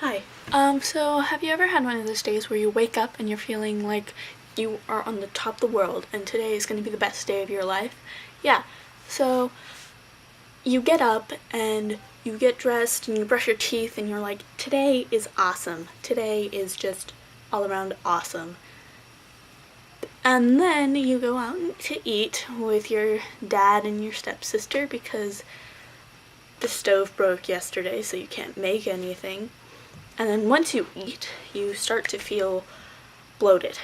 Hi. So have you ever had one of those days where you wake up and you're feeling like you are on the top of the world and today is going to be the best day of your life? Yeah. So you get up and you get dressed and you brush your teeth and you're like, today is awesome. Today is just all around awesome. And then you go out to eat with your dad and your stepsister because the stove broke yesterday, so you can't make anything. And then once you eat, you start to feel bloated,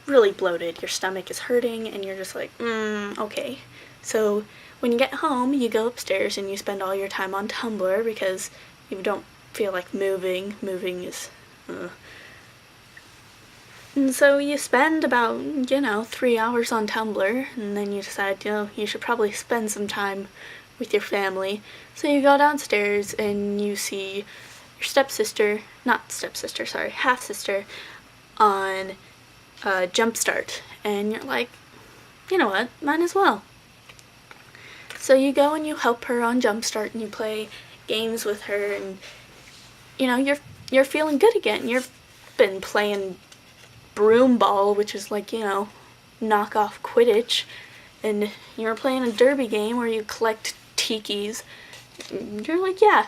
really bloated. Your stomach is hurting and you're just like, okay. So when you get home, you go upstairs and you spend all your time on Tumblr because you don't feel like moving. Moving is, And so you spend about, 3 hours on Tumblr, and then you decide, you should probably spend some time with your family. So you go downstairs and you see your half-sister on Jumpstart. And you're like, you know what, might as well. So you go and you help her on Jumpstart and you play games with her and, you're feeling good again. You've been playing broom ball, which is like, knockoff Quidditch, and you're playing a derby game where you collect tikis. You're like, yeah,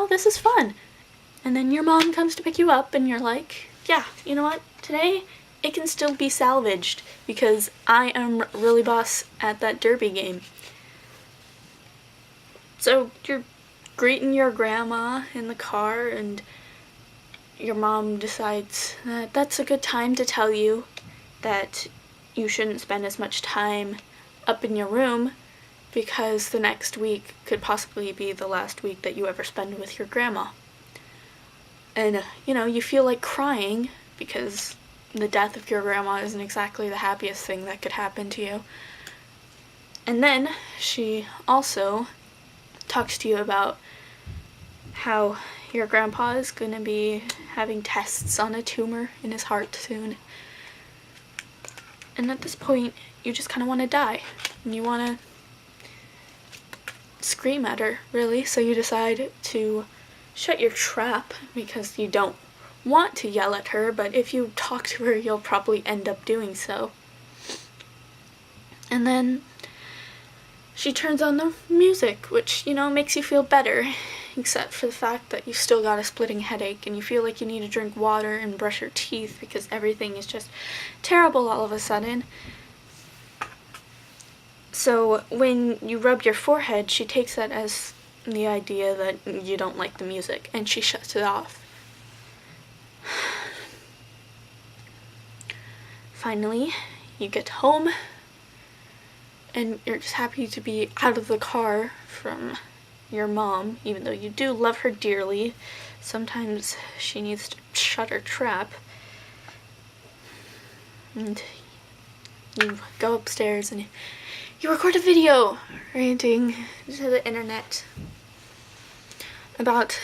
this is fun. And then your mom comes to pick you up and you're like, yeah, you know what, today it can still be salvaged because I am really boss at that derby game. So you're greeting your grandma in the car and your mom decides that that's a good time to tell you that you shouldn't spend as much time up in your room because the next week could possibly be the last week that you ever spend with your grandma. And, you feel like crying because the death of your grandma isn't exactly the happiest thing that could happen to you. And then she also talks to you about how your grandpa is going to be having tests on a tumor in his heart soon. And at this point, you just kind of want to die. And you want to scream at her, really. So you decide to shut your trap because you don't want to yell at her, but if you talk to her, you'll probably end up doing so. And then she turns on the music, which, makes you feel better, except for the fact that you still got a splitting headache and you feel like you need to drink water and brush your teeth because everything is just terrible all of a sudden. So when you rub your forehead, she takes that as the idea that you don't like the music and she shuts it off. Finally, you get home and you're just happy to be out of the car from your mom, even though you do love her dearly. Sometimes she needs to shut her trap. And you go upstairs and you record a video ranting to the internet about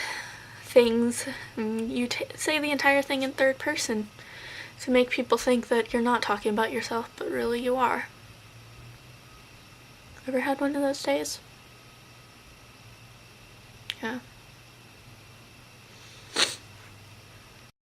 things. And you say the entire thing in third person to make people think that you're not talking about yourself, but really you are. Ever had one of those days? Yeah.